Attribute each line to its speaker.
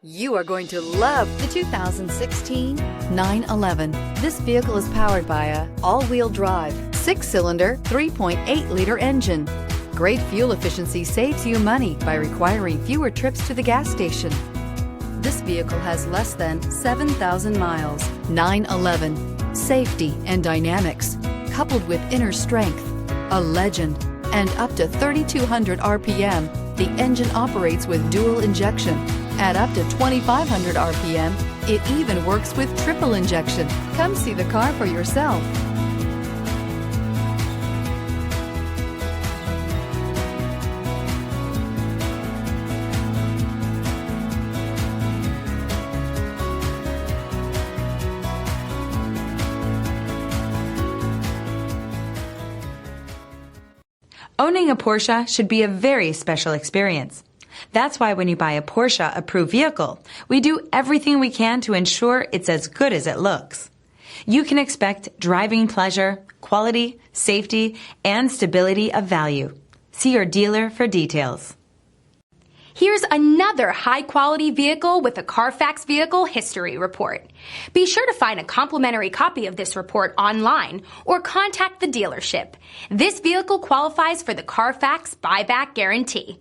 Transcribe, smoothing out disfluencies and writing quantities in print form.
Speaker 1: You are going to love the 2016 911. This vehicle is powered by a all-wheel drive, 6-cylinder, 3.8-liter engine. Great fuel efficiency saves you money by requiring fewer trips to the gas station. This vehicle has less than 7,000 miles. 911. Safety and dynamics, coupled with inner strength, a legend, and up to 3,200 RPM. The engine operates with dual injection. At up to 2,500 RPM, it even works with triple injection. Come see the car for yourself.
Speaker 2: Owning a Porsche should be a very special experience. That's why when you buy a Porsche approved vehicle, we do everything we can to ensure it's as good as it looks. You can expect driving pleasure, quality, safety, and stability of value. See your dealer for details.
Speaker 3: Here's another high-quality vehicle with a Carfax Vehicle History Report. Be sure to find a complimentary copy of this report online or contact the dealership. This vehicle qualifies for the Carfax Buyback Guarantee.